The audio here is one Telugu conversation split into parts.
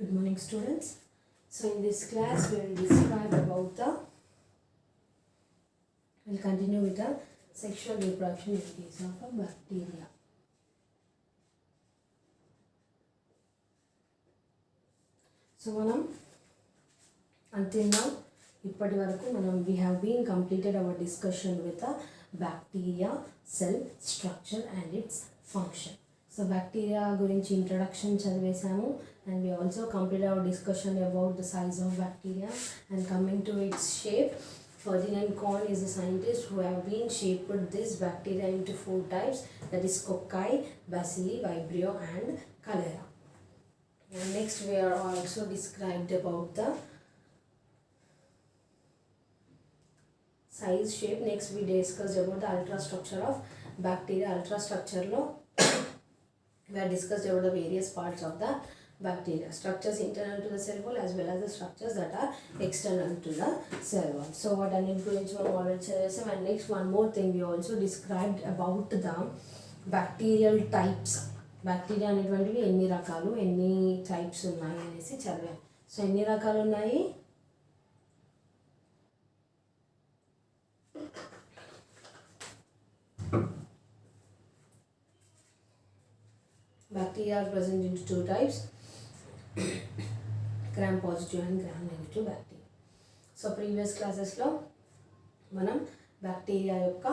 Good morning, students. So in this class we will describe about we'll continue with the sexual reproduction in case of a bacteria. So until now ఇప్పటి వరకు we have been completed our discussion with the bacteria, cell structure and its function. So bacteria గురించి introduction చదివేసాము, and we also completed our discussion about the size of bacteria and coming to its shape. Ferdinand Kohn is a scientist who have been shaped this bacteria into 4 types, that is cocci, bacilli, vibrio and cholera. And next we are also described about the size, shape. Next we discussed about the ultrastructure of bacteria. Ultrastructure lo we have discussed about the various parts of the bacteria, structures internal to the cell wall as well as the structures that are external to the cell wall. So what an influence we already said. And next one more thing, we also described about the bacterial types. Bacteria అనేటువంటివి ఎన్ని రకాలు, ఎన్ని టైప్స్ ఉన్నాయి అనేసి చదివాం. సో ఎన్ని రకాలు ఉన్నాయి? Bacteria are present in 2 types, gram positive and gram negative bacteria. So previous classes lo manam bacteria yokka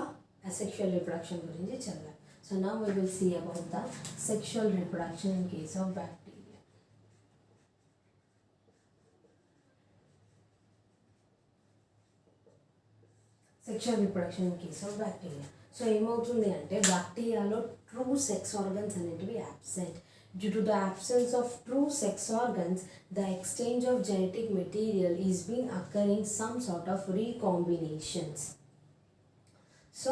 asexual reproduction gurinchi chadavam. So now we will see about the sexual reproduction in case of bacteria. Sexual reproduction in case of bacteria. So ఏమవుతుంది అంటే బ్యాక్టీరియాలో ట్రూ సెక్స్ ఆర్గన్స్ అనేటివి absent. Due to the absence of true sex organs, the exchange of genetic material is being occurring some sort of recombinations. So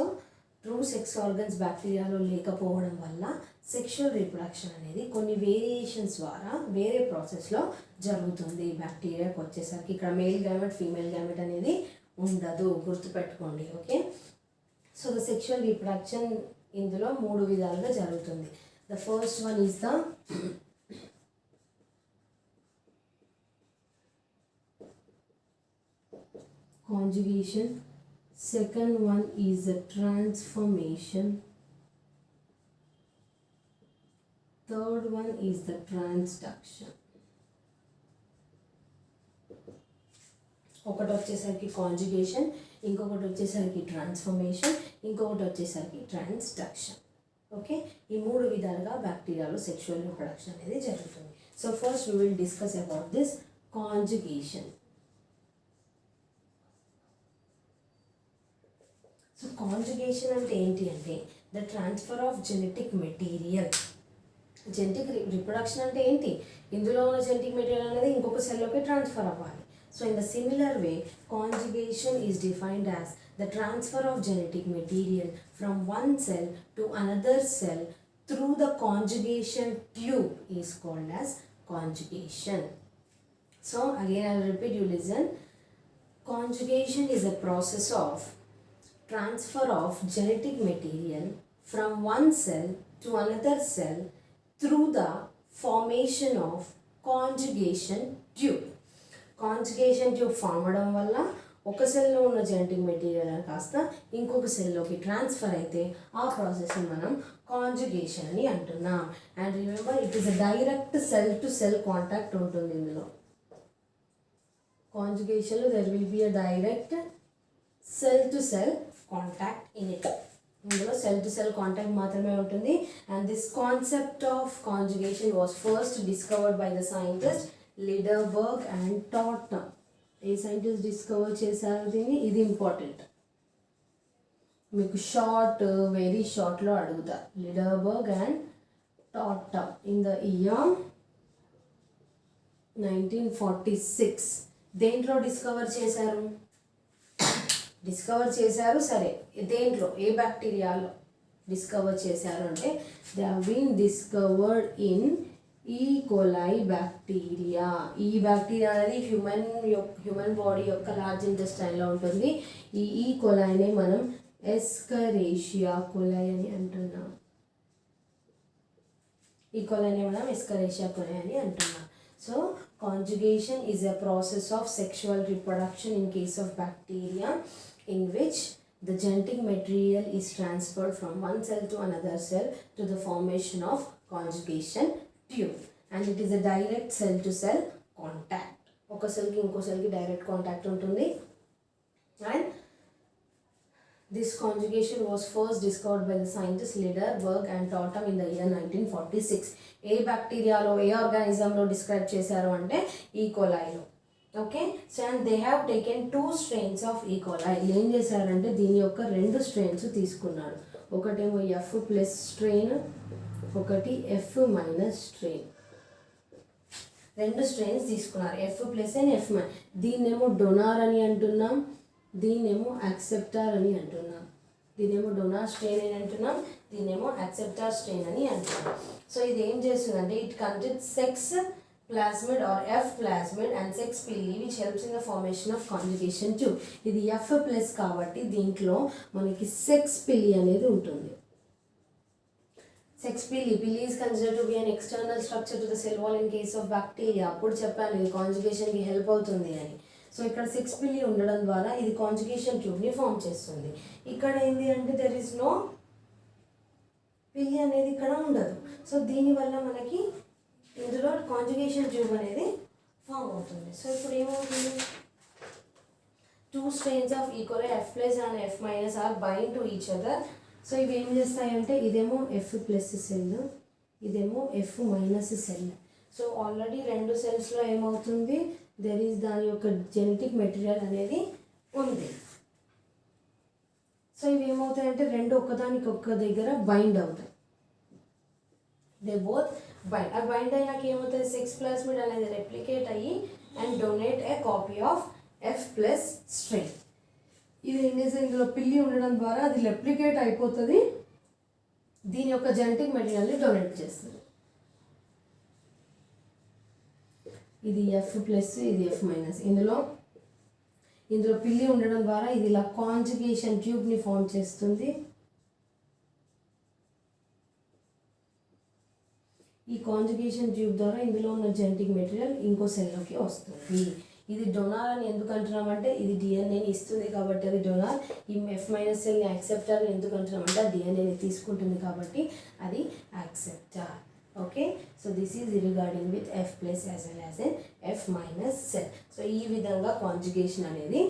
true sex organs బ్యాక్టీరియాలో లేకపోవడం వల్ల సెక్షువల్ రీప్రొడక్షన్ అనేది కొన్ని వేరియేషన్స్ ద్వారా వేరే ప్రాసెస్లో జరుగుతుంది. బ్యాక్టీరియాకి వచ్చేసరికి ఇక్కడ మేల్ గ్యామెట్ ఫీమేల్ గ్యామెట్ అనేది ఉండదు, గుర్తుపెట్టుకోండి. Okay, so the sexual reproduction ఇందులో 3 విధాలుగా జరుగుతుంది. The first one is the conjugation, second one is the transformation, third one is the transduction. ఒకటి వచ్చేసరికి కాంజుగేషన్, ఇంకొకటి వచ్చేసరికి ట్రాన్స్ఫర్మేషన్, ఇంకొకటి వచ్చేసరికి ట్రాన్స్డక్షన్. ఓకే, ఈ 3 విధాలుగా బ్యాక్టీరియాలో సెక్షువల్ రీప్రొడక్షన్ అనేది జరుగుతుంది. So first we will discuss about this conjugation. So conjugation అంటే ఏంటి అంటే the transfer of genetic material. Genetic reproduction అంటే ఏంటి? ఇందులో ఉన్న జెనెటిక్ మెటీరియల్ అనేది ఇంకొక సెల్లోకి ట్రాన్స్ఫర్ అవ్వాలి. So in the similar way, conjugation is defined as the transfer of genetic material from one cell to another cell through the conjugation tube is called as conjugation. So again I will repeat, you listen. Conjugation is a process of transfer of genetic material from one cell to another cell through the formation of conjugation tube. Conjugation tube form అవడం వల్ల ఒక సెల్లో ఉన్న జెనెటిక్ మెటీరియల్ కాస్త ఇంకొక సెల్లోకి ట్రాన్స్ఫర్ అయితే ఆ ప్రాసెస్ని మనం కాంజుగేషన్ అని అంటున్నాం. And remember, it is a direct cell to cell contact ఉంటుంది ఇందులో. కాంజుగేషన్లో there will be a direct cell to cell contact in it. ఇందులో సెల్ టు సెల్ కాంటాక్ట్ మాత్రమే ఉంటుంది. And this concept of conjugation was first discovered by the scientist Lederberg and Tatum. ఏ సైంటిస్ట్ డిస్కవర్ చేశారు దీన్ని? ఇది ఇంపార్టెంట్, మీకు షార్ట్, వెరీ షార్ట్లో అడుగుతా. Lederberg and Tatum in the year 1946. దేంట్లో డిస్కవర్ చేశారు? సరే, దేంట్లో, ఏ బ్యాక్టీరియాలో డిస్కవర్ చేశారు అంటే they have been discovered in E coli bacteria. ఈ బ్యాక్టీరియా అనేది హ్యూమన్ బాడీ యొక్క లార్జ్ ఇంటెస్టైన్లో ఉంటుంది. ఈ కోలైనే మనం ఎస్కరేషియా కోలై అని అంటున్నాం. ఈ కోలైనే మనం ఎస్కరేషియా కోలై అని అంటున్నాం. So Conjugation is a process of sexual reproduction in case of bacteria in which the genetic material is transferred from one cell to another cell to the formation of conjugation tube, and it is a direct cell to cell contact. ఒక సెల్కి ఇంకో సెల్కి డైరెక్ట్ కాంటాక్ట్ ఉంటుంది. And this conjugation was first discovered by the scientist Lederberg and Totem in the year 1946. ఏ బ్యాక్టీరియాలో ఏ ఆర్గానిజంలో డిస్క్రైబ్ చేశారు అంటే ఈకోలైలో. Okay, so and they have taken 2 strains of E coli. ఏం చేశారంటే దీని యొక్క 2 strains తీసుకున్నాడు. ఒకటేమో F+ స్ట్రెయిన్, ఒకటి F- స్ట్రెయిన్. 2 strains తీసుకున్నారు, F+ అండ్ F-. దీన్నేమో డొనార్ అని అంటున్నాం, దీన్నేమో యాక్సెప్టార్ అని అంటున్నాం. దీన్నేమో డొనార్ స్ట్రెయిన్ అని అంటున్నాం, దీన్నేమో యాక్సెప్టార్ స్ట్రెయిన్ అని అంటున్నాం. సో ఇది ఏం చేస్తుందంటే it contains sex plasmid or F plasmid and sex pili which helps in the formation of conjugation tube. ఇది F+ కాబట్టి దీంట్లో మనకి సెక్స్ పిల్లి అనేది ఉంటుంది. సెక్స్ పిల్లి is considered to be an external structure to the cell wall in case of bacteria. అప్పుడు చెప్పాను ఇది కాంజుగేషన్కి హెల్ప్ అవుతుంది అని. సో ఇక్కడ సెక్స్ పిల్లి ఉండడం ద్వారా ఇది కాంజుగేషన్ ట్యూబ్ని ఫామ్ చేస్తుంది. ఇక్కడ ఏంటి అంటే దెర్ ఇస్ నో పిల్లి అనేది ఇక్కడ ఉండదు. సో దీనివల్ల మనకి ఇందులో కాంజుగేషన్ ట్యూబ్ అనేది ఫామ్ అవుతుంది. సో ఇప్పుడు ఏమవుతుంది, 2 strains of E coli F+ and F- are bind to each other. So ఇవి ఏం చేస్తాయంటే ఇదేమో F+ సెల్, ఇదేమో F- సెల్. సో ఆల్రెడీ 2 సెల్స్లో ఏమవుతుంది, దెర్ ఈజ్ దాని యొక్క జెనెటిక్ మెటీరియల్ అనేది ఉంది. సో ఇవి ఏమవుతాయంటే 2 ఒక్కదానికొక్క దగ్గర బైండ్ అవుతాయి. They both bind. ఆ బైండ్ అయినాక ఏమవుతుంది, సెక్స్ ప్లాస్మిడ్ అనేది రెప్లికేట్ అయ్యి and donate a copy of F+ strain. ఇది ఏం చేస్తే ఇందులో పిల్లి ఉండడం ద్వారా అది రెప్లికేట్ అయిపోతుంది, దీని యొక్క జెనెటిక్ మెటీరియల్ని డొనేట్ చేస్తుంది. ఇది F+, ఇది F-. ఇందులో పిల్లి ఉండడం ద్వారా ఇది ఇలా కాంజుగేషన్ ట్యూబ్ని ఫామ్ చేస్తుంది. ఈ కాంజుగేషన్ ట్యూబ్ ద్వారా ఇందులో ఉన్న జెనెటిక్ మెటీరియల్ ఇంకో సెల్లోకి వస్తుంది. ఇది డొనార్ అని ఎందుకు అంటున్నామంటే ఇది డిఎన్ఏని ఇస్తుంది కాబట్టి అది డొనార్. ఈ F- సెల్ని యాక్సెప్టార్ ఎందుకు అంటున్నామంటే అది డిఎన్ఏని తీసుకుంటుంది కాబట్టి అది acceptor. Okay, so this is regarding with F+ as well as a F- cell. So ఈ విధంగా కాంజుగేషన్ అనేది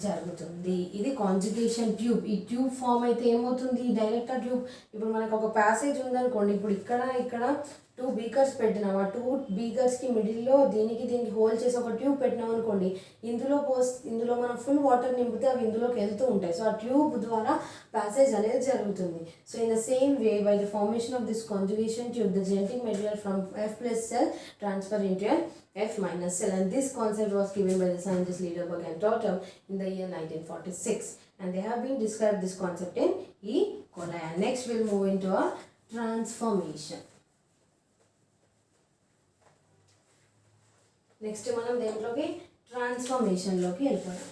జరుగుతుంది. ఇది కాంజుగేషన్ ట్యూబ్. ఈ ట్యూబ్ ఫామ్ అయితే ఏమవుతుంది, డైరెక్ట్ ఆ ట్యూబ్ ఇప్పుడు మనకు ఒక ప్యాసేజ్ ఉందనుకోండి, ఇప్పుడు ఇక్కడ 2 బీకర్స్ పెట్టినాం, ఆ 2 బీకర్స్కి మిడిల్లో దీనికి హోల్ చేసి ఒక ట్యూబ్ పెట్టినాం అనుకోండి, ఇందులో మనం ఫుల్ వాటర్ నింపితే అవి ఇందులోకి వెళ్తూ ఉంటాయి. సో ఆ ట్యూబ్ ద్వారా ప్యాసేజ్ అనేది జరుగుతుంది. So in the same way by the formation of this conjugation tube the genetic material from F+ cell transfer into an F- cell, and this concept was given by the scientists Lederberg and Totem in the year 1946, and they have been described this concept in E. coli. And next we'll move into a transformation. Next మనం దేంట్లోకి, ట్రాన్స్ఫర్మేషన్లోకి వెళ్ళిపోయాం.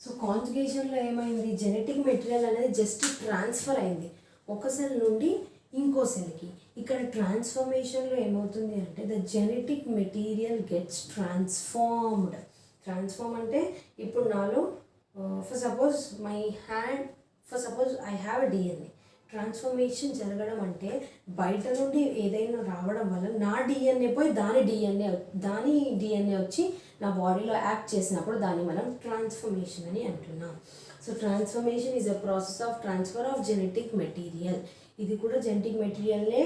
సో కాంజుగేషన్లో ఏమైంది, జెనెటిక్ మెటీరియల్ అనేది జస్ట్ ట్రాన్స్ఫర్ అయింది ఒక సెల్ నుండి ఇంకో సెల్కి. ఇక్కడ ట్రాన్స్ఫర్మేషన్లో ఏమవుతుంది అంటే the genetic material gets transformed. Transform అంటే ఇప్పుడు నాలో for suppose I have a DNA. Transformation జరగడం అంటే బయట నుండి ఏదైనా రావడం వల్ల నా డిఎన్ఏ పోయి దాని డిఎన్ఏ వచ్చి నా బాడీలో యాక్ట్ చేసినప్పుడు దాన్ని మనం ట్రాన్స్ఫర్మేషన్ అని అంటున్నాం. So transformation is a process of transfer of genetic material. ఇది కూడా జెనెటిక్ మెటీరియల్నే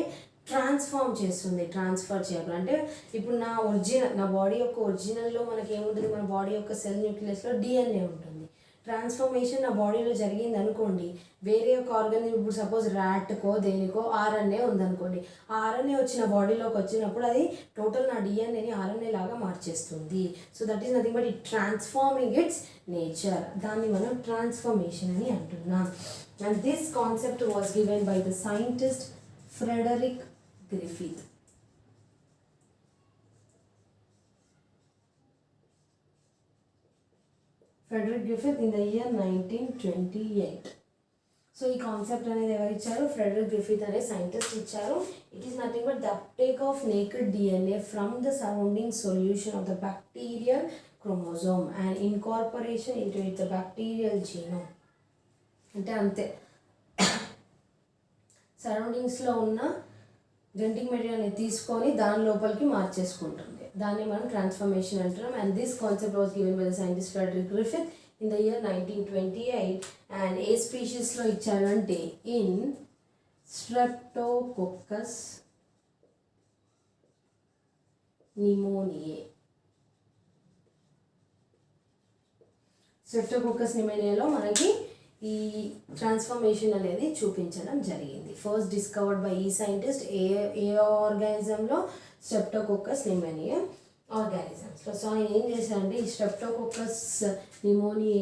ట్రాన్స్ఫార్మ్ చేస్తుంది. ట్రాన్స్ఫర్ చేయాలి అంటే ఇప్పుడు నా బాడీ యొక్క ఒరిజినల్లో మనకి ఏముంటుంది, మన బాడీ యొక్క సెల్ న్యూక్లియస్లో డిఎన్ఏ ఉంటుంది. ట్రాన్స్ఫర్మేషన్ నా బాడీలో జరిగింది అనుకోండి, వేరే ఒక ఆర్గానిజం ఇప్పుడు సపోజ్ ర్యాట్కో దేనికో ఆర్ఎన్ఏ ఉందనుకోండి, ఆ ఆర్ఎన్ఏ వచ్చిన బాడీలోకి వచ్చినప్పుడు అది టోటల్ నా డిఎన్ఏని ఆర్ఎన్ఏ లాగా మార్చేస్తుంది. So that is nothing but it transforming its nature. దాన్ని మనం ట్రాన్స్ఫర్మేషన్ అని అంటున్నాం. And this concept was given by the scientist Frederick Griffith. Frederick Griffith in the year 1928. So ఈ కాన్సెప్ట్ అనేది ఎవరు ఇచ్చారు? ఫ్రెడరిక్ గ్రిఫిత్ అనే సైంటిస్ట్ ఇచ్చారు. It is nothing but the uptake of naked DNA from the surrounding solution of the bacterial chromosome and incorporation into it the bacterial genome. అంటే అంతే, సరౌండింగ్స్లో ఉన్న జెనెటిక్ మెటీరియల్ని తీసుకొని దాని లోపలికి మార్చేసుకుంటుంది. దాన్ని మనం ట్రాన్స్ఫర్మేషన్ అంటున్నాం. And this concept was given by the scientist Frederick Griffith in the year 1928. And ఏ స్పీషీస్లో ఇచ్చారంటే ఇన్ స్ట్రెప్టోకోకస్ నిమోనియే. స్ట్రెప్టోకోకస్ నిమోనియాలో మనకి ఈ ట్రాన్స్ఫర్మేషన్ అనేది చూపించడం జరిగింది. ఫస్ట్ డిస్కవర్డ్ బై ఈ సైంటిస్ట్ ఏ ఆర్గానిజంలో? స్ట్రెప్టోకోకస్ నిమోనియా ఆర్గానిజమ్స్లో. సో ఆయన ఏం చేశారంటే ఈ స్ట్రెప్టోకోకస్ నిమోనియా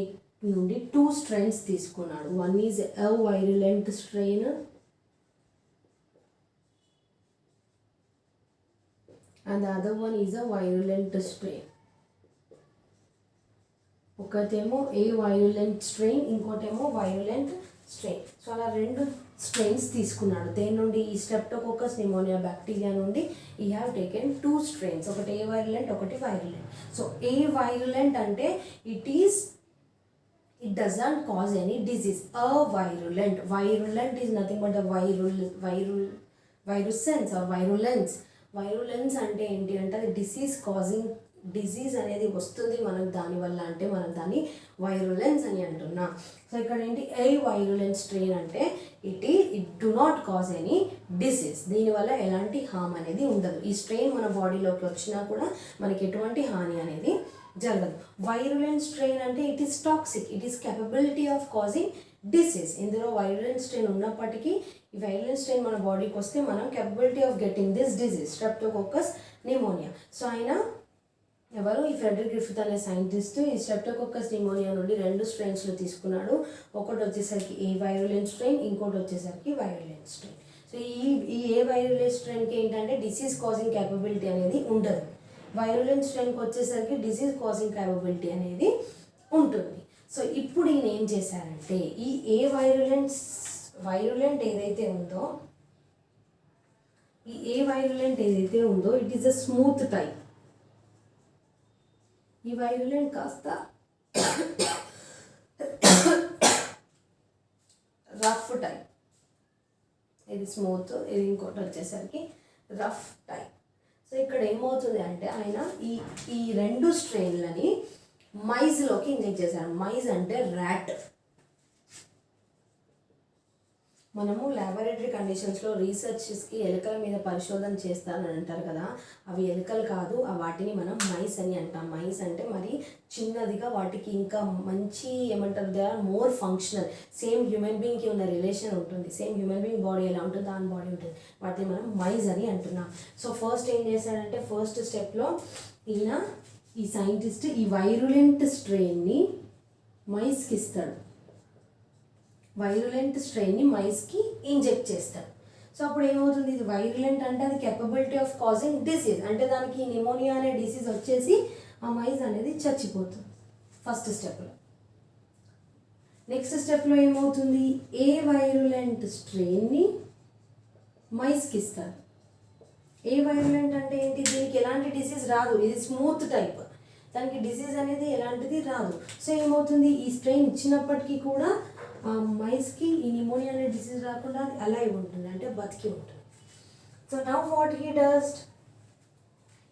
నుండి 2 స్ట్రెయిన్స్ తీసుకున్నాడు. One is a virulent strain and the other one is avirulent strain. ఒకటేమో ఏ వైరులెంట్ స్ట్రెయిన్, ఇంకోటేమో వైరులెంట్ స్ట్రెయిన్. సో అలా 2 స్ట్రెయిన్స్ తీసుకున్నాడు. దేని నుండి? ఈ స్ట్రెప్టోకోకస్ నిమోనియా బ్యాక్టీరియా నుండి ఈ హ్యావ్ టేకెన్ 2 స్ట్రెయిన్స్. ఒకటి ఏ వైరులెంట్, ఒకటి వైరులెంట్. సో ఏ వైరులెంట్ అంటే it doesn't cause any disease. A virulent is nothing but a virulence or virulence. Virulence అంటే ఏంటి అంటే అది డిసీజ్ అనేది వస్తుంది మనకు దానివల్ల, అంటే మనం దాన్ని వైరులెన్స్ అని అంటున్నాం. సో ఇక్కడ ఏంటి? ఏ వైరులెన్స్ స్ట్రెయిన్ అంటే it do not cause any disease. దీనివల్ల ఎలాంటి హామ్ అనేది ఉండదు. ఈ స్ట్రెయిన్ మన బాడీలోకి వచ్చినా కూడా మనకి ఎటువంటి హాని అనేది జరగదు. వైరులెంట్ స్ట్రెయిన్ అంటే it is toxic, it is capability of causing disease. ఇందులో వైరులెంట్ స్ట్రెయిన్ ఉన్నప్పటికీ ఈ వైరులెంట్ స్ట్రెయిన్ మన బాడీకి వస్తే మనం capability of getting this disease streptococcus pneumonia. So ఆయన ఎవరు? ఈ ఫ్రెడరిక్ గ్రిఫిత్ అనే సైంటిస్ట్ ఈ స్ట్రెప్టోకోకస్ నిమోనియా నుండి 2 స్ట్రెయిన్స్లో తీసుకున్నాడు. ఒకటి వచ్చేసరికి ఏ వైరులెంట్ స్ట్రెయిన్, ఇంకోటి వచ్చేసరికి వైరులెంట్ స్ట్రెయిన్. సో ఈ ఏ వైరులెంట్ స్ట్రెయిన్కి ఏంటంటే డిసీజ్ కాజింగ్ క్యాపబిలిటీ అనేది ఉండదు. వైరులెంట్ స్ట్రెయిన్కి వచ్చేసరికి డిసీజ్ కాజింగ్ క్యాపబిలిటీ అనేది ఉంటుంది. సో ఇప్పుడు ఈయన ఏం చేశారంటే ఈ ఏ వైరులెంట్ ఏదైతే ఉందో it is a smooth type. ఈ వైరులెంట్ కాస్త రఫ్ టైప్. ఇది స్మూత్, ఇది ఇంకోటి వచ్చేసరికి రఫ్ టైప్. సో ఇక్కడ ఏమవుతుంది అంటే ఆయన ఈ 2 స్ట్రెయిన్లని మైజ్లోకి ఇంజెక్ట్ చేశారు. మైజ్ అంటే ర్యాట్. మనము ల్యాబొరేటరీ కండిషన్స్లో రీసెర్చెస్కి ఎలుకల మీద పరిశోధన చేస్తానని అంటారు కదా, అవి ఎలుకలు కాదు, వాటిని మనం మైస్ అని అంటాం. మైస్ అంటే మరి చిన్నదిగా, వాటికి ఇంకా మంచి ఏమంటారు, they are more functional. Same human బీయింగ్కి ఉన్న రిలేషన్ ఉంటుంది, సేమ్ హ్యూమన్ బీయింగ్ బాడీ ఎలా ఉంటుంది దాని బాడీ ఉంటుంది, వాటిని మనం మైస్ అని అంటున్నాం. సో ఫస్ట్ ఏం చేశాడంటే ఫస్ట్ స్టెప్లో ఈ సైంటిస్ట్ ఈ వైరులెంట్ స్ట్రెయిన్ని మైస్కి ఇస్తాడు. వైరులెంట్ స్ట్రెయిన్ని మైస్కి ఇంజెక్ట్ చేస్తాడు. సో అప్పుడు ఏమవుతుంది, ఇది వైరులెంట్ అంటే అది కెపబిలిటీ ఆఫ్ కాజింగ్ డిసీజ్, అంటే దానికి నిమోనియా అనే డిసీజ్ వచ్చేసి ఆ మైజ్ అనేది చచ్చిపోతుంది ఫస్ట్ స్టెప్లో. నెక్స్ట్ స్టెప్లో ఏమవుతుంది, ఏ వైరులెంట్ స్ట్రెయిన్ని మైస్కి ఇస్తారు. ఏ వైరులెంట్ అంటే ఏంటి, దీనికి ఎలాంటి డిసీజ్ రాదు, ఇది స్మూత్ టైప్, దానికి డిసీజ్ అనేది ఎలాంటిది రాదు. సో ఏమవుతుంది, ఈ స్ట్రెయిన్ ఇచ్చినప్పటికీ కూడా మైస్కి ఈ నిమోనియా అనే డిసీజ్ రాకుండా అది అలైవ్ ఉంటుంది, అంటే బతికి ఉంటుంది. So now what he does,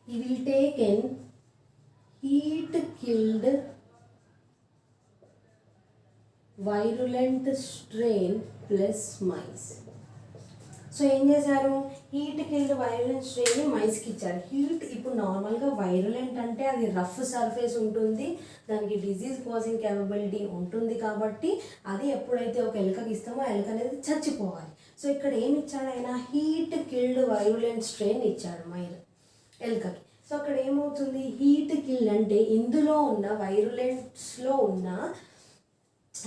he will take an heat killed virulent strain plus mice. So ఏం చేశారు, హీట్ కిల్డ్ వైరులెంట్ స్ట్రెయిన్ని మైస్కి ఇచ్చారు. హీట్ ఇప్పుడు నార్మల్గా వైరులెంట్ అంటే అది రఫ్ సర్ఫేస్ ఉంటుంది, దానికి డిజీజ్ కాజింగ్ క్యాపబిలిటీ ఉంటుంది, కాబట్టి అది ఎప్పుడైతే ఒక ఎలుకకి ఇస్తామో ఆ ఎలుక అనేది చచ్చిపోవాలి. సో ఇక్కడ ఏమి ఇచ్చాడు ఆయన, హీట్ కిల్డ్ వైరులెంట్ స్ట్రెయిన్ ఇచ్చాడు ఎలుకకి. సో అక్కడ ఏమవుతుంది, హీట్ కిల్డ్ అంటే ఇందులో ఉన్న వైరులెంట్స్లో ఉన్న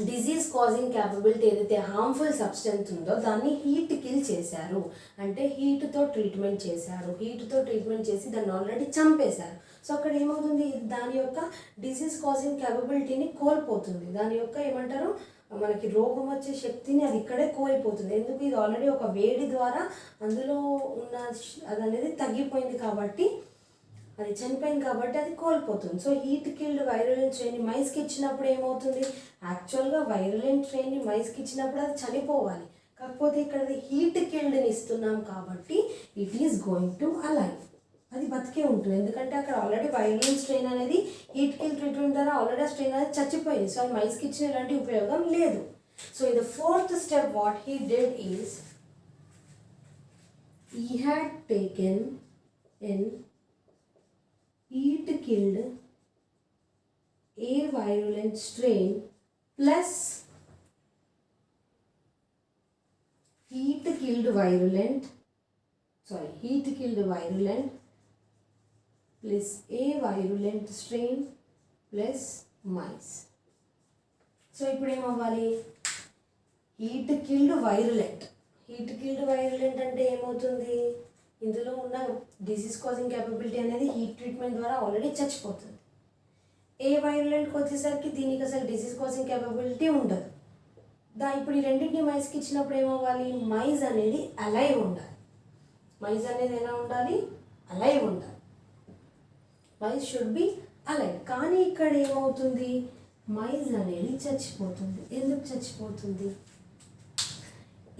డిజీజ్ కాజింగ్ క్యాపబిలిటీ ఏదైతే హార్మ్ఫుల్ సబ్స్టెన్స్ ఉందో దాన్ని హీట్ కిల్ చేశారు, అంటే హీట్తో ట్రీట్మెంట్ చేశారు. హీట్తో ట్రీట్మెంట్ చేసి దాన్ని ఆల్రెడీ చంపేశారు. సో అక్కడ ఏమవుతుంది, దాని యొక్క డిజీజ్ కాజింగ్ క్యాపబిలిటీని కోల్పోతుంది, దాని యొక్క ఏమంటారు మనకి రోగం వచ్చే శక్తిని అది ఇక్కడే కోల్పోతుంది. ఎందుకు? ఇది ఆల్రెడీ ఒక వేడి ద్వారా అందులో ఉన్న అది అనేది తగ్గిపోయింది కాబట్టి, అది చనిపోయింది కాబట్టి అది కోల్పోతుంది. సో హీట్ కిల్డ్ వైరులెంట్ స్ట్రెయిన్ని మైస్కి ఇచ్చినప్పుడు ఏమవుతుంది? యాక్చువల్గా వైరులెంట్ స్ట్రెయిన్ని మైస్కి ఇచ్చినప్పుడు అది చనిపోవాలి, కాకపోతే ఇక్కడ హీట్ కిల్డ్ని ఇస్తున్నాం కాబట్టి it is going to alive, అది బతికే ఉంటుంది. ఎందుకంటే అక్కడ ఆల్రెడీ వైరులెంట్ స్ట్రెయిన్ అనేది హీట్ కిల్ ట్రీట్మెంట్ ద్వారా ఆల్రెడీ ఆ స్ట్రెయిన్ అనేది చచ్చిపోయింది. సో అది మైస్కి ఇచ్చిన ఎలాంటి ఉపయోగం లేదు. సో ఇది fourth step what he did is he had taken an heat killed a virulent strain plus heat killed virulent plus a virulent strain plus mice. So ఇప్పుడు ఏమవ్వాలి? హీట్ కిల్డ్ వైరులెంట్ అంటే ఏమవుతుంది? ఇందులో ఉన్న డిసీజ్ కాజింగ్ క్యాపబిలిటీ అనేది హీట్ ట్రీట్మెంట్ ద్వారా ఆల్రెడీ చచ్చిపోతుంది. ఏ వైరులెంట్కి వచ్చేసరికి దీనికి అసలు డిసీజ్ కాజింగ్ క్యాపబిలిటీ ఉండదు. ఇప్పుడు ఈ రెండింటిని మైస్కి ఇచ్చినప్పుడు ఏమవ్వాలి? మైజ్ అనేది అలైవ్ ఉండాలి. మైజ్ అనేది ఎలా ఉండాలి? అలైవ్ ఉండాలి. Maize should be alive. కానీ ఇక్కడ ఏమవుతుంది? మైజ్ అనేది చచ్చిపోతుంది. ఎందుకు చచ్చిపోతుంది?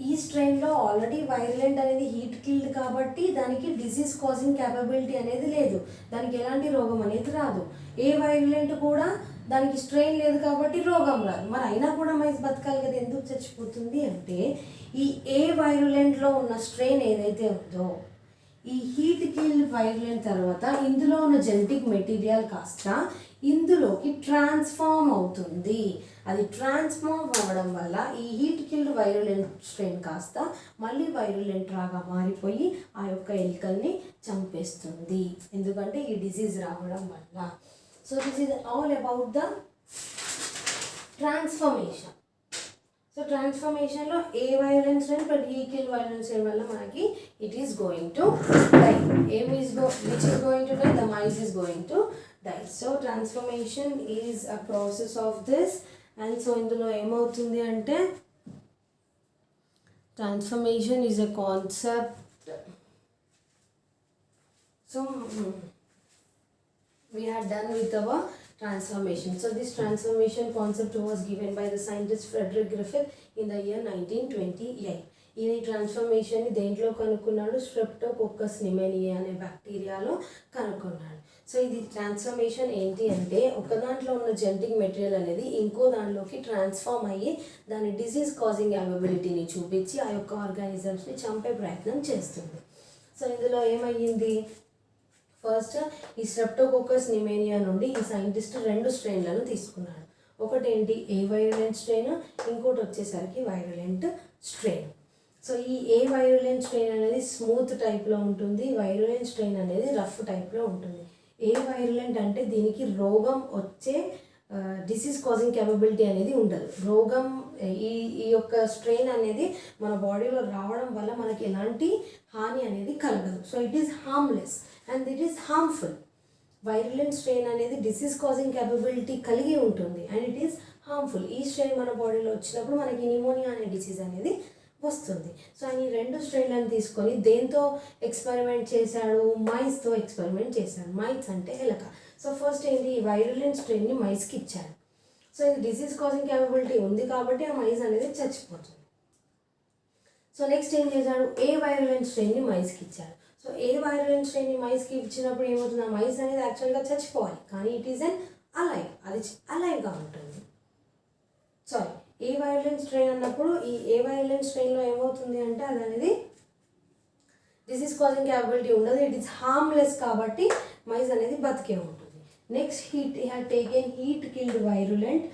ఈ స్ట్రెయిన్లో ఆల్రెడీ వైరులెంట్ అనేది హీట్ కిల్డ్ కాబట్టి దానికి డిసీజ్ కాజింగ్ క్యాపబిలిటీ అనేది లేదు, దానికి ఎలాంటి రోగం అనేది రాదు. ఏ వైరులెంట్ కూడా దానికి స్ట్రెయిన్ లేదు కాబట్టి రోగం రాదు. మరి అయినా కూడా మైస్ బతకాలి కదా, ఎందుకు చచ్చిపోతుంది అంటే ఈ ఏ వైరులెంట్లో ఉన్న స్ట్రెయిన్ ఏదైతే ఉందో ఈ హీట్ కిల్డ్ వైరులెంట్ తర్వాత ఇందులో ఉన్న జెనెటిక్ మెటీరియల్ కాస్త ఇందులోకి ట్రాన్స్ఫార్మ్ అవుతుంది. అది ట్రాన్స్ఫార్మ్ అవ్వడం వల్ల ఈ హీట్ కిల్డ్ వైరులెంట్ స్ట్రెయిన్ కాస్త మళ్ళీ వైరులెంట్ రాగా మారిపోయి ఆ యొక్క ఎలుకల్ని చంపేస్తుంది, ఎందుకంటే ఈ డిసీజ్ రావడం వల్ల. So this is all about the transformation. So ట్రాన్స్ఫర్మేషన్లో ఏ వైరులెంట్ స్ట్రెయిన్ బట్ ఈ కిల్ వైరులెంట్ స్ట్రెయిన్ వల్ల మనకి it is going to die. Which is going to die? The mice is going to die. So transformation is a process of this. And so ఇందులో ఏమవుతుంది అంటే transformation is a concept. So we had done with our transformation. So this transformation concept was given by the scientist Frederick Griffith in the year 1928. ఈ ట్రాన్స్ఫర్మేషన్ని దేంట్లో కనుక్కున్నాడు? స్ట్రెప్టోకోకస్ నిమోనియా అనే బ్యాక్టీరియాలో కనుక్కున్నాడు. సో ఇది ట్రాన్స్ఫర్మేషన్ ఏంటి అంటే ఒక దాంట్లో ఉన్న జెనెటిక్ మెటీరియల్ అనేది ఇంకో దాంట్లోకి ట్రాన్స్ఫార్మ్ అయ్యి దాని డిసీజ్ కాజింగ్ అవైలబిలిటీని చూపించి ఆ యొక్క ఆర్గానిజమ్స్ని చంపే ప్రయత్నం చేస్తుంది. సో ఇందులో ఏమయ్యింది? ఫస్ట్ ఈ స్ట్రెప్టోకోకస్ నిమోనియా నుండి ఈ సైంటిస్ట్ 2 స్ట్రెయిన్లను తీసుకున్నాడు. ఒకటేంటి? ఏ వైరులెంట్ స్ట్రెయిన్, ఇంకోటి వచ్చేసరికి వైరులెంట్ స్ట్రెయిన్. సో ఈ ఏ వైరులెంట్ స్ట్రెయిన్ అనేది స్మూత్ టైప్లో ఉంటుంది, వైరులెంట్ స్ట్రెయిన్ అనేది రఫ్ టైప్లో ఉంటుంది. ఏ వైరులెంట్ అంటే దీనికి రోగం వచ్చే డిసీజ్ కాజింగ్ క్యాపబిలిటీ అనేది ఉండదు. రోగం ఈ యొక్క స్ట్రెయిన్ అనేది మన బాడీలో రావడం వల్ల మనకి ఎలాంటి హాని అనేది కలగదు. So it is harmless and it is harmful. Virulent strain అనేది డిసీజ్ కాజింగ్ క్యాపబిలిటీ కలిగి ఉంటుంది అండ్ ఇట్ ఈస్ హార్మ్ఫుల్. ఈ స్ట్రెయిన్ మన బాడీలో వచ్చినప్పుడు మనకి నిమోనియా అనే డిసీజ్ అనేది వస్తుంది. సో ఆయన ఈ 2 స్ట్రెయిన్లను తీసుకొని దేంతో ఎక్స్పెరిమెంట్ చేశాడు? మైస్తో ఎక్స్పెరిమెంట్ చేశాడు. మైస్ అంటే ఎలక. సో ఫస్ట్ ఏంటి? ఈ వైరులెంట్ స్ట్రెయిన్ని మైస్కి ఇచ్చాడు. సో ఇది డిసీజ్ కాజింగ్ క్యాపబిలిటీ ఉంది కాబట్టి ఆ మైస్ అనేది చచ్చిపోతుంది. సో నెక్స్ట్ ఏం చేశాడు? ఏ వైరులెంట్ స్ట్రెయిన్ని మైస్కి ఇచ్చాడు. సో ఏ వైరులెంట్ స్ట్రెయిన్ని మైస్కి ఇచ్చినప్పుడు ఏమవుతుంది? ఆ మైస్ అనేది యాక్చువల్గా చచ్చిపోవాలి, కానీ ఇట్ ఈస్ అన్ అలైవ్, అది అలైవ్గా ఉంటుంది. సారీ, ఏ వైరులెంట్ స్ట్రెయిన్ అన్నప్పుడు ఈ ఏ వైరులెంట్ స్ట్రెయిన్లో ఏమవుతుంది అంటే అది అనేది డిసీజ్ కాజింగ్ క్యాపబిలిటీ ఉండదు, ఇట్ ఈస్ హార్మ్లెస్ కాబట్టి మైస్ అనేది బతికే ఉంటుంది. Next had taken heat killed virulent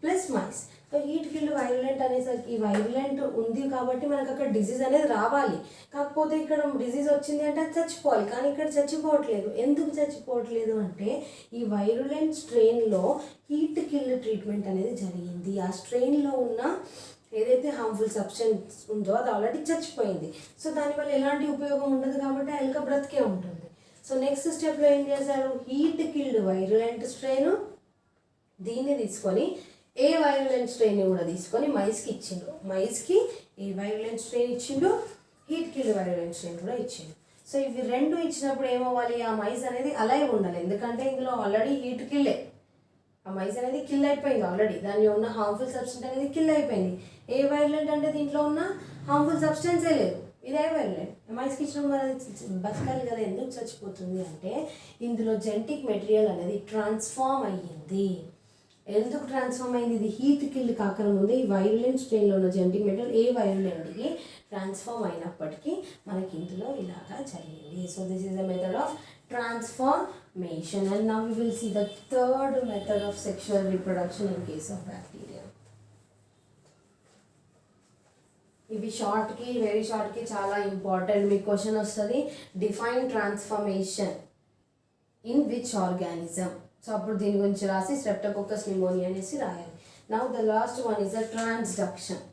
plus mice. So heat killed virulent అనేసరికి ఈ వైరులెంట్ ఉంది కాబట్టి మనకు అక్కడ డిసీజ్ అనేది రావాలి, కాకపోతే ఇక్కడ డిసీజ్ వచ్చింది అంటే అది చచ్చిపోవాలి, కానీ ఇక్కడ చచ్చిపోవట్లేదు. ఎందుకు చచ్చిపోవట్లేదు అంటే ఈ వైరులెంట్ స్ట్రెయిన్లో హీట్ కిల్డ్ ట్రీట్మెంట్ అనేది జరిగింది. ఆ స్ట్రెయిన్లో ఉన్న ఏదైతే హార్మ్ఫుల్ సబ్స్టెన్స్ ఉందో అది ఆల్రెడీ చచ్చిపోయింది. సో దానివల్ల ఎలాంటి ఉపయోగం ఉండదు కాబట్టి ఆ ఎలుక బ్రతికే ఉంటుంది. సో నెక్స్ట్ స్టెప్లో ఏం చేశాడు? హీట్ కిల్డ్ వైరులెంట్ స్ట్రెయిన్ దీన్ని తీసుకొని ఏ వైరల్ స్ట్రెయిన్ కూడా తీసుకొని మైస్కి ఇచ్చిండు. మైస్కి ఏ వైరల్ స్ట్రెయిన్ ఇచ్చిండు, హీట్ కిల్ వైరల్ స్ట్రెయిన్ కూడా ఇచ్చిండు. సో ఇవి రెండు ఇచ్చినప్పుడు ఏమవ్వాలి, ఆ మైస్ అనేది అలాగే ఉండాలి. ఎందుకంటే ఇందులో ఆల్రెడీ హీట్ కిల్లే, ఆ మైస్ అనేది కిల్ అయిపోయింది ఆల్రెడీ, దానిలో ఉన్న హార్మ్ఫుల్ సబ్స్టెన్స్ అనేది కిల్ అయిపోయింది. ఏ వైరలెంట్ అంటే దీంట్లో ఉన్న హార్మ్ఫుల్ సబ్స్టెన్సే లేదు, ఇదే వైరలెంట్. మైస్కి ఇచ్చినప్పుడు మరి బతకాలి కదా, ఎందుకు చచ్చిపోతుంది అంటే ఇందులో జెనెటిక్ మెటీరియల్ అనేది ట్రాన్స్ఫార్మ్ అయ్యింది. ఎందుకు ట్రాన్స్ఫార్మ్ అయింది, ఇది హీట్ కిల్ కాకముందు ఈ వైరలెంట్ స్ట్రెయిన్లో ఉన్న జెనెటిక్ మెటీరియల్ ఏ వైరలెంట్కి ట్రాన్స్ఫార్మ్ అయినప్పటికీ మనకి ఇందులో ఇలాగా జరిగింది. So this is the method of transformation. And now we will see the third method of sexual reproduction in case of bacteria. ఇవి షార్ట్కి, వెరీ షార్ట్కి చాలా ఇంపార్టెంట్. మీకు క్వశ్చన్ వస్తుంది, define transformation in which organism. So అప్పుడు దీని గురించి రాసి స్ట్రెప్టోకోకస్ న్యూమోనియా అనేసి రాయాలి. Now the last one is the transduction.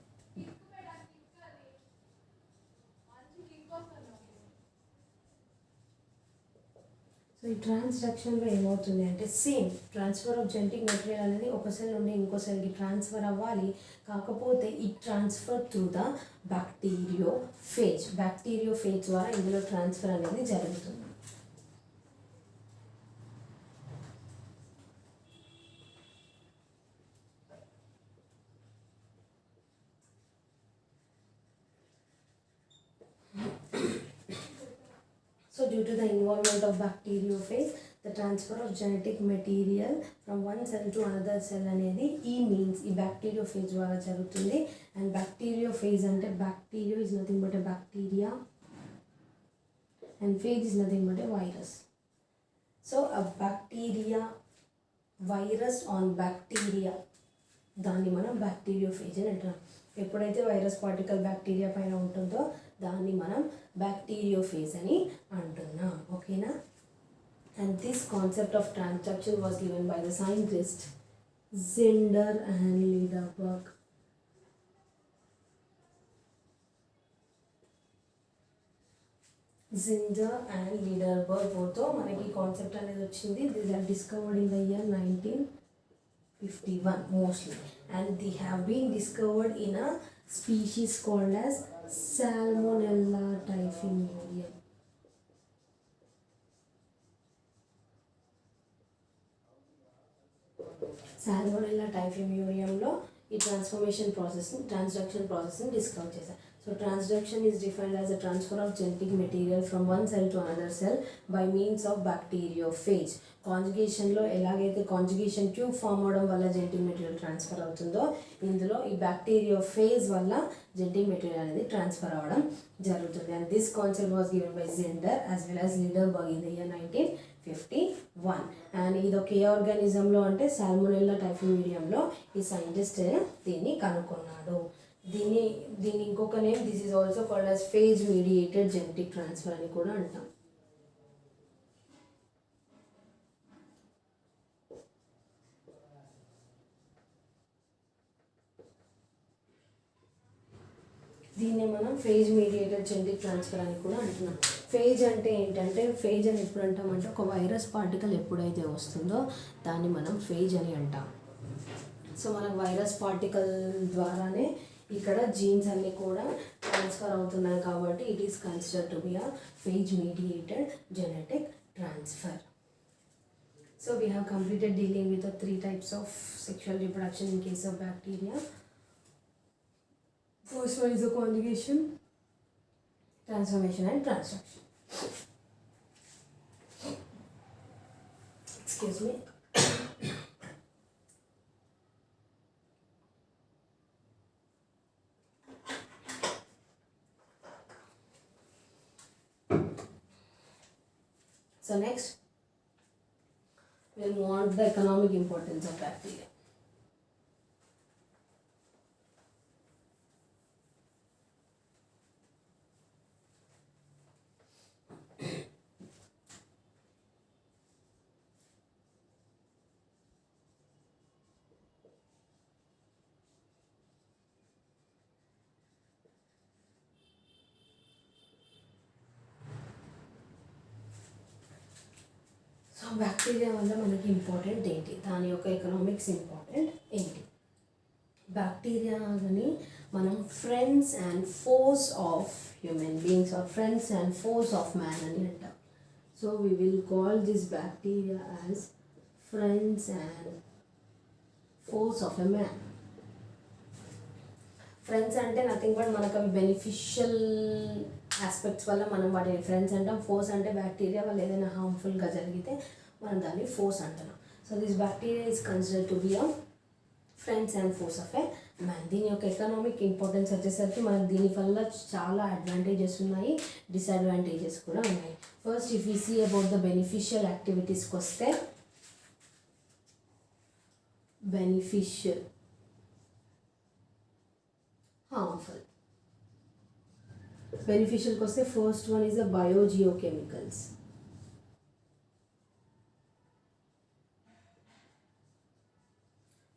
So ఈ ట్రాన్స్డక్షన్లో ఏమవుతుంది అంటే same transfer of genetic material అనేది ఒక సెల్ నుండి ఇంకో సెల్కి ట్రాన్స్ఫర్ అవ్వాలి. కాకపోతే ఈ transfer through the bacteriophage. Bacteriophage ద్వారా ఇందులో ట్రాన్స్ఫర్ అనేది జరుగుతుంది. So due to the involvement of bacteriophage, the transfer of genetic material from one cell to another cell అనేది ఈ మీన్స్ ఈ బ్యాక్టీరియోఫేజ్ ద్వారా జరుగుతుంది. అండ్ బ్యాక్టీరియోఫేజ్ అంటే bacterio is nothing but a bacteria and phase is nothing but a virus. So a bacteria virus on bacteria, దాన్ని మనం బ్యాక్టీరియోఫేజ్ అని అంటాం. ఎప్పుడైతే వైరస్ పార్టికల్ బ్యాక్టీరియా పైన ఉంటుందో దాన్ని మనం బ్యాక్టీరియోఫేజ్ అని అంటున్నాం. ఓకేనా? And this concept of transduction was given by the scientist Zinder and Lederberg. Zinder and Lederberg తో మనకి కాన్సెప్ట్ అనేది వచ్చింది. This are discovered in the year 1951 mostly, and they have been discovered in a species called as Salmonella typhimurium. Salmonella typhimurium లో ఈ ట్రాన్స్ఫర్మేషన్ ప్రాసెస్ని, ట్రాన్స్డక్షన్ ప్రాసెస్ని డిస్కవర్ చేశారు. So transduction is defined as a transfer of genetic material from one cell to another cell by means of bacteriophage. కాంజుగేషన్లో ఎలాగైతే కాంజుగేషన్ ట్యూబ్ ఫామ్ అవడం వల్ల జెనెటిక్ మెటీరియల్ ట్రాన్స్ఫర్ అవుతుందో, ఇందులో ఈ బ్యాక్టీరియోఫేజ్ వల్ల జెనెటిక్ మెటీరియల్ అనేది ట్రాన్స్ఫర్ అవ్వడం జరుగుతుంది. And this concept was given by Zinder as well as Lederberg in the year 1951. అండ్ ఇది ఒక ఏ ఆర్గానిజంలో అంటే సాల్మోనెల్లా టైఫిమ్యూరియంలో ఈ సైంటిస్ట్ దీన్ని కనుక్కున్నాడు. దీన్ని ఇంకొక name, this is also called as phase mediated genetic transfer అని కూడా అంటాం. దీన్ని మనం ఫేజ్ మీడియేటెడ్ జెనెటిక్ ట్రాన్స్ఫర్ అని కూడా అంటున్నాం. ఫేజ్ అంటే ఏంటంటే, ఫేజ్ అని ఎప్పుడు అంటామంటే ఒక వైరస్ పార్టికల్ ఎప్పుడైతే వస్తుందో దాన్ని మనం ఫేజ్ అని అంటాం. సో మనకు వైరస్ పార్టికల్ ద్వారానే ఇక్కడ జీన్స్ అన్నీ కూడా ట్రాన్స్ఫర్ అవుతున్నాయి కాబట్టి it is considered to be a phase mediated genetic transfer. So we have completed dealing with the 3 types of sexual reproduction in case of bacteria. First one is the conjugation, transformation and transduction. Excuse me. So next, we'll move on to the economic importance of bacteria. Bacteria వల్ల మనకి ఇంపార్టెంట్ ఏంటి, దాని యొక్క ఎకనామిక్స్ ఇంపార్టెంట్ ఏంటి. బ్యాక్టీరియాని మనం friends and foes of human beings or friends and foes of man అని అంటాం. So we will call this bacteria as friends and foes of a man. Friends అంటే నథింగ్ బట్ మనకు అవి బెనిఫిషియల్ ఆస్పెక్ట్స్ వల్ల మనం వాటిని ఫ్రెండ్స్ అంటాం. ఫోర్స్ అంటే బ్యాక్టీరియా వల్ల ఏదైనా హార్మ్ఫుల్గా జరిగితే మనం దాన్ని ఫోర్స్ అంటున్నాం. So this bacteria is considered to be a friends and foes of a man. దీని యొక్క ఎకనామిక్ ఇంపార్టెన్స్ వచ్చేసరికి మనకు దీని వల్ల చాలా అడ్వాంటేజెస్ ఉన్నాయి, డిసడ్వాంటేజెస్ కూడా ఉన్నాయి. First if you see about the beneficial యాక్టివిటీస్కి వస్తే, బెనిఫిషియల్, harmful. బెనిఫిషియల్కి వస్తే first one is the biogeochemicals.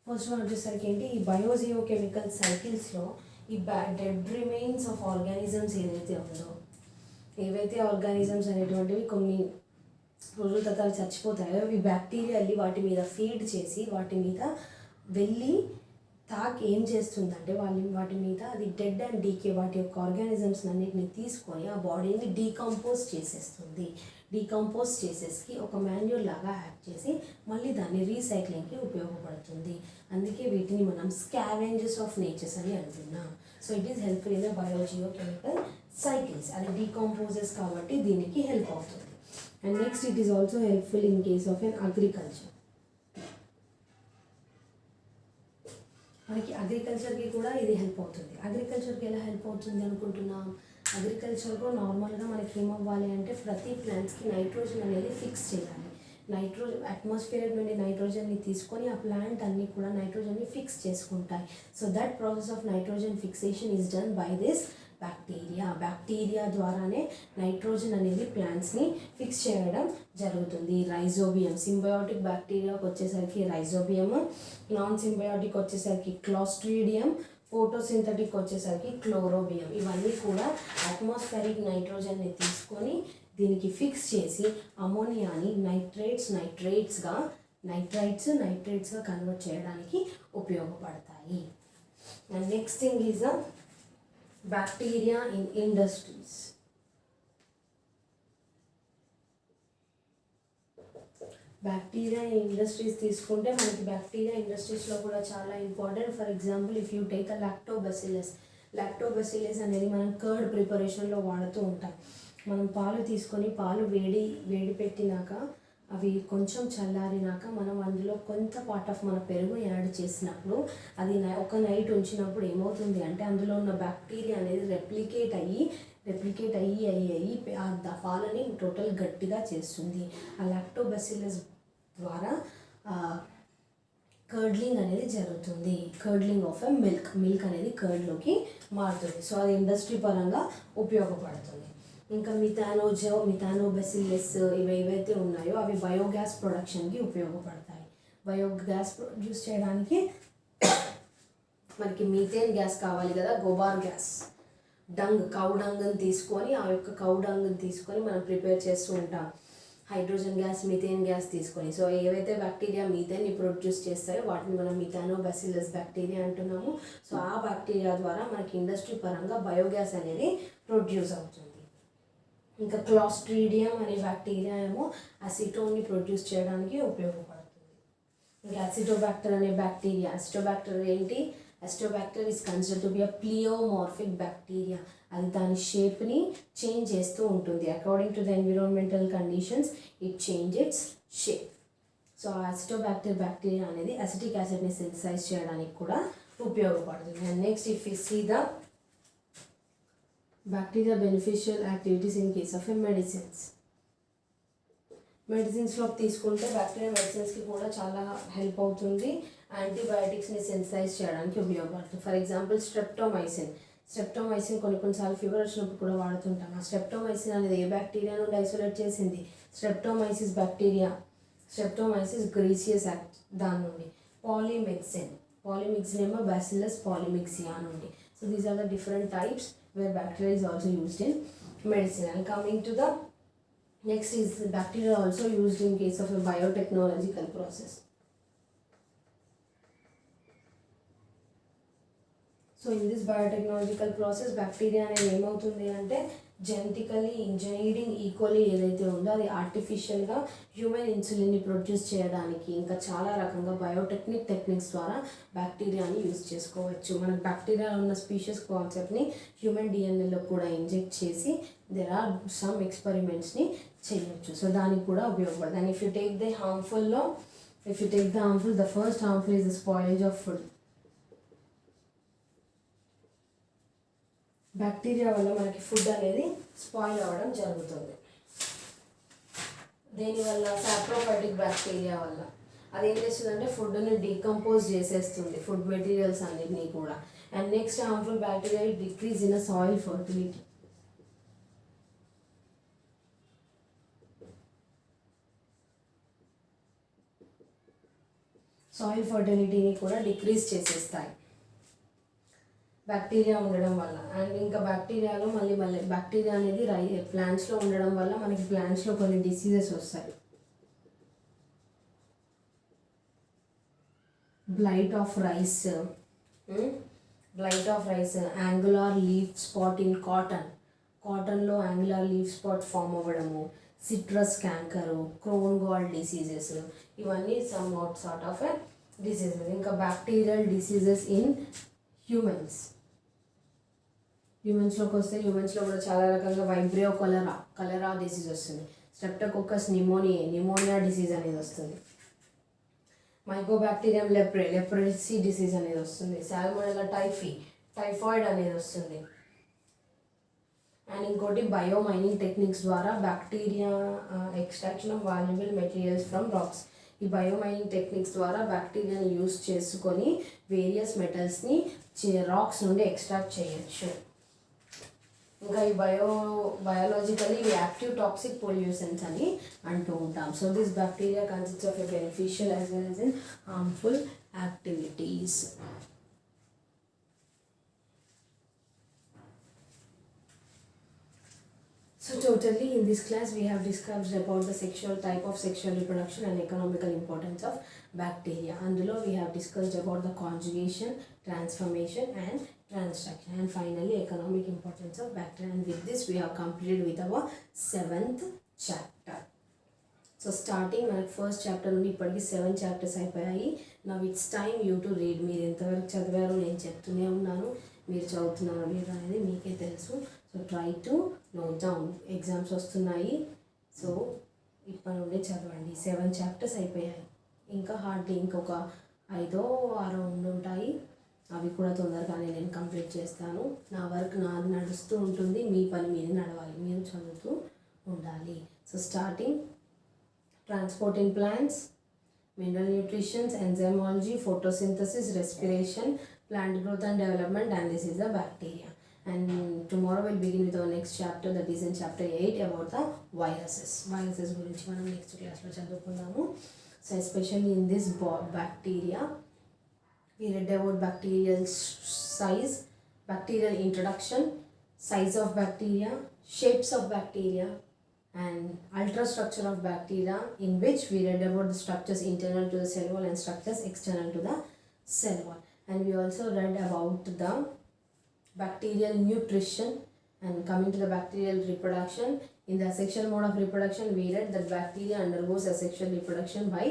First one వచ్చేసరికి ఏంటి, ఈ బయోజియోకెమికల్ సైకిల్స్లో ఈ డెడ్ రిమైన్స్ ఆఫ్ ఆర్గానిజమ్స్ ఏవైతే ఆర్గానిజమ్స్ అనేటువంటివి కొన్ని రోజుల తర్వాత చచ్చిపోతాయో, ఈ బ్యాక్టీరియా వెళ్ళి వాటి మీద ఫీడ్ చేసి వాటి మీద వెళ్ళి ఏం చేస్తుందంటే వాటి మీద అది డెడ్ అండ్ డీకే వాటి యొక్క ఆర్గానిజమ్స్ అన్నిటిని తీసుకొని ఆ బాడీని డీకంపోజ్ చేసేస్తుంది. డీకంపోజ్ చేసేసి ఒక మాన్యూర్ లాగా యాక్ట్ చేసి మళ్ళీ దాన్ని రీసైక్లింగ్కి ఉపయోగపడుతుంది. అందుకే వీటిని మనం స్కావెంజర్స్ ఆఫ్ నేచర్స్ అని అంటున్నాం. So it is helpful in the biogeochemical cycles. అది డీకంపోజెస్ కాబట్టి దీనికి హెల్ప్ అవుతుంది. And next it is also helpful in case of an agriculture. మనకి అగ్రికల్చర్కి కూడా ఇది హెల్ప్ అవుతుంది. అగ్రికల్చర్కి ఎలా హెల్ప్ అవుతుంది అనుకుంటున్నాం, అగ్రికల్చర్లో నార్మల్గా మనకి ఏమవ్వాలి అంటే ప్రతి ప్లాంట్స్కి నైట్రోజన్ అనేది ఫిక్స్ చేయాలి. అట్మాస్ఫియర్ నుండి నైట్రోజన్ని తీసుకొని ఆ ప్లాంట్ అన్నీ కూడా నైట్రోజన్ని ఫిక్స్ చేసుకుంటాయి. So that process of nitrogen fixation is done by this bacteria ద్వారానే నైట్రోజన్ అనేది ప్లాంట్స్ని ఫిక్స్ చేయడం జరుగుతుంది. రైజోబియం, సింబయోటిక్ బ్యాక్టీరియాకి వచ్చేసరికి రైజోబియం, నాన్ సింబయోటిక్ వచ్చేసరికి క్లాస్ట్రీడియం, ఫోటోసింథటిక్ వచ్చేసరికి క్లోరోబియం. ఇవన్నీ కూడా అట్మాస్ఫెరిక్ నైట్రోజన్ని తీసుకొని దీనికి ఫిక్స్ చేసి అమోనియాని నైట్రేట్స్గా కన్వర్ట్ చేయడానికి ఉపయోగపడతాయి. And next thing is the bacteria in industries. Bacteria industries తీసుకుంటే మనకి బ్యాక్టీరియా ఇండస్ట్రీస్లో కూడా చాలా important. For example if you take a Lactobacillus అనేది మనం కర్డ్ ప్రిపరేషన్లో వాడుతూ ఉంటాం. మనం పాలు తీసుకొని పాలు వేడి పెట్టినాక అవి కొంచెం చల్లారినాక మనం అందులో కొంత పార్ట్ ఆఫ్ మన పెరుగు యాడ్ చేసినప్పుడు అది ఒక నైట్ ఉంచినప్పుడు ఏమవుతుంది అంటే అందులో ఉన్న బ్యాక్టీరియా అనేది రెప్లికేట్ అయ్యి ఆ పాలని టోటల్ గట్టిగా చేస్తుంది. ఆ లాక్టోబసిల్లస్ ద్వారా కర్డ్లింగ్ అనేది జరుగుతుంది. కర్డ్లింగ్ ఆఫ్ ఎ మిల్క్ అనేది కర్డ్లోకి మారుతుంది. సో అది ఇండస్ట్రీ పరంగా ఉపయోగపడుతుంది. ఇంకా మిథానోబసిల్లస్ ఏవైతే ఉన్నాయో అవి బయోగ్యాస్ ప్రొడక్షన్కి ఉపయోగపడతాయి. బయోగ్యాస్ ప్రొడ్యూస్ చేయడానికి మనకి మీథేన్ గ్యాస్ కావాలి కదా, గోబార్ గ్యాస్, కౌ డంగ్ని తీసుకొని ఆ యొక్క కౌ డంగ్ని తీసుకొని మనం ప్రిపేర్ చేస్తూ ఉంటాం. హైడ్రోజన్ గ్యాస్, మీథేన్ గ్యాస్ తీసుకొని. సో ఏవైతే బ్యాక్టీరియా మీథేన్ని ప్రొడ్యూస్ చేస్తాయో వాటిని మనం మిథానోబసిల్లస్ బ్యాక్టీరియా అంటున్నాము. సో ఆ బ్యాక్టీరియా ద్వారా మనకి ఇండస్ట్రీ పరంగా బయోగ్యాస్ అనేది ప్రొడ్యూస్ అవుతుంది. ఇంకా క్లాస్ట్రీడియం అనే బ్యాక్టీరియా ఏమో అసిటోన్ని ప్రొడ్యూస్ చేయడానికి ఉపయోగపడుతుంది. ఇంకా అసిటోబాక్టర్ అనే బ్యాక్టీరియా, అసిటోబాక్టర్ ఏంటి, Acetobacter is considered to be a pleomorphic bacteria. అది దాని షేప్ని చేంజ్ చేస్తూ ఉంటుంది. According to the environmental conditions it change its shape. So Acetobacter bacteria అనేది అసిటిక్ యాసిడ్ని సింథసైజ్ చేయడానికి కూడా ఉపయోగపడుతుంది. And next if you see the bacteria beneficial activities in case of మెడిసిన్స్లో తీసుకుంటే బ్యాక్టీరియా మెడిసిన్స్కి కూడా చాలా హెల్ప్ అవుతుంది. యాంటీబయాటిక్స్ని సెన్సిటైజ్ చేయడానికి ఉపయోగపడుతుంది. ఫర్ ఎగ్జాంపుల్ స్ట్రెప్టోమైసిన్ కొన్నిసార్లు ఫీవర్ వచ్చినప్పుడు కూడా వాడుతుంటాం. ఆ స్ట్రెప్టోమైసిన్ అనేది ఏ బ్యాక్టీరియా నుండి ఐసోలేట్ చేసింది, స్ట్రెప్టోమైసిస్ బ్యాక్టీరియా, స్ట్రెప్టోమైసిస్ గ్రీసియస్ దాని నుండి. పాలిమిక్సిన్ ఏమో బ్యాసిల్లస్ పాలిమిక్సియా నుండి. So these are the different types where bacteria is also used in medicine. And coming to the next is the bacteria also used in case of a biotechnological process. So in this biotechnological process bacteria అనేది ఏమవుతుంది అంటే జెనెటికలీ ఇంజనీరింగ్ ఈక్వలీ ఏదైతే ఉందో అది ఆర్టిఫిషియల్గా హ్యూమన్ ఇన్సులిన్ని ప్రొడ్యూస్ చేయడానికి ఇంకా చాలా రకంగా టెక్నిక్స్ ద్వారా బ్యాక్టీరియాని యూజ్ చేసుకోవచ్చు. మనకు బ్యాక్టీరియాలో ఉన్న స్పీషియస్ కాన్సెప్ట్ని హ్యూమన్ డిఎన్ఏలో కూడా ఇంజెక్ట్ చేసి దెర్ ఆర్ సమ్ ఎక్స్పెరిమెంట్స్ని చేయొచ్చు. సో దానికి కూడా ఉపయోగపడుతుంది. And if you take the harmful the first harmful is the spoilage of food. Bacteria వల్ల మనకి ఫుడ్ అనేది స్పాయిల్ అవ్వడం జరుగుతుంది. దేనివల్ల? సాప్రోఫైటిక్ బ్యాక్టీరియా వల్ల. అదేం చేస్తుందంటే ఫుడ్ని డీకంపోజ్ చేసేస్తుంది, ఫుడ్ మెటీరియల్స్ అన్నిటినీ కూడా. And next harmful bacteria decrease in soil fertility. Soil ఫర్టిలిటీని కూడా డిక్రీజ్ చేసేస్తాయి బ్యాక్టీరియా ఉండడం వల్ల. అండ్ ఇంకా బ్యాక్టీరియాలో మళ్ళీ బ్యాక్టీరియా అనేది ప్లాంట్స్లో ఉండడం వల్ల మనకి ప్లాంట్స్లో కొన్ని డిసీజెస్ వస్తాయి. Blight of rice, angular leaf spot in కాటన్లో యాంగులార్ లీఫ్ స్పాట్ ఫామ్ అవ్వడము, సిట్రస్ క్యాంకరు, క్రోన్ గాల్ డిసీజెస్, ఇవన్నీ సమ్ సార్ట్ ఆఫ్ డిసీజెస్. ఇంకా బ్యాక్టీరియల్ డిసీజెస్ ఇన్ హ్యూమన్స్లోకి వస్తే హ్యూమన్స్లో కూడా చాలా రకంగా వైబ్రియో కలరా డిసీజ్ వస్తుంది. స్ట్రెప్టోకోకస్ నిమోనియా డిసీజ్ అనేది వస్తుంది. మైకోబాక్టీరియం లెప్రసీ డిసీజ్ అనేది వస్తుంది. సాల్మోనెల్లా టైఫాయిడ్ అనేది వస్తుంది. అండ్ ఇంకోటి బయోమైనింగ్ టెక్నిక్స్ ద్వారా bacteria extraction of valuable materials from rocks. ఈ బయోమైనింగ్ టెక్నిక్స్ ద్వారా బ్యాక్టీరియాని యూస్ చేసుకొని వేరియస్ మెటల్స్ని రాక్స్ నుండి ఎక్స్ట్రాక్ట్ చేయొచ్చు. ఇంకా ఈ బయోలాజికలీ యాక్టివ్ టాక్సిక్ పొల్యూషన్స్ అని అంటూ ఉంటాం. So this bacteria consists of a beneficial as well as in harmful activities. So totally in this class we have discussed about the type of sexual reproduction and economical importance of bacteria. అందులో we have discussed about the conjugation, transformation and transduction, and finally economic importance of bacteria. And with this we have completed with our 7th chapter. So starting మనకు ఫస్ట్ చాప్టర్ నుండి ఇప్పటికి 7 చాప్టర్స్ అయిపోయాయి. Now it's time you to read. మీరు ఎంతవరకు చదివారో నేను చెప్తూనే ఉన్నాను, మీరు చదువుతున్నారో లేదా అనేది మీకే తెలుసు. So try to note down. Exams వస్తున్నాయి, సో ఇప్పటి నుండి చదవండి. 7 చాప్టర్స్ అయిపోయాయి. ఇంకా హార్డ్లీ ఇంకొక 5 or 6 ఉంటాయి. అవి కూడా తొందరగానే నేను కంప్లీట్ చేస్తాను. నా వర్క్ నాది నడుస్తూ ఉంటుంది, మీ పని మీది నడవాలి, మీరు చదువుతూ ఉండాలి. So starting transport in plants, mineral nutrition, enzymology, photosynthesis, respiration, plant growth and development, and this is the bacteria. And tomorrow we'll begin with our next chapter, that is in chapter 8 about the viruses. Viruses gurinchi manam next class lo chadukundamu. So especially in this bacteria, we read about bacterial size, bacterial introduction, size of bacteria, shapes of bacteria, and ultrastructure of bacteria, in which we read about the structures internal to the cell wall and structures external to the cell wall. And we also read about the bacterial nutrition. And coming to the bacterial reproduction, in the asexual mode of reproduction we read that bacteria undergoes asexual reproduction by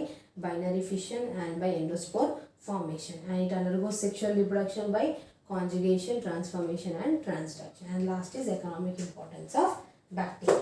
binary fission and by endospore formation, and it undergoes sexual reproduction by conjugation, transformation and transduction. And last is economic importance of bacteria.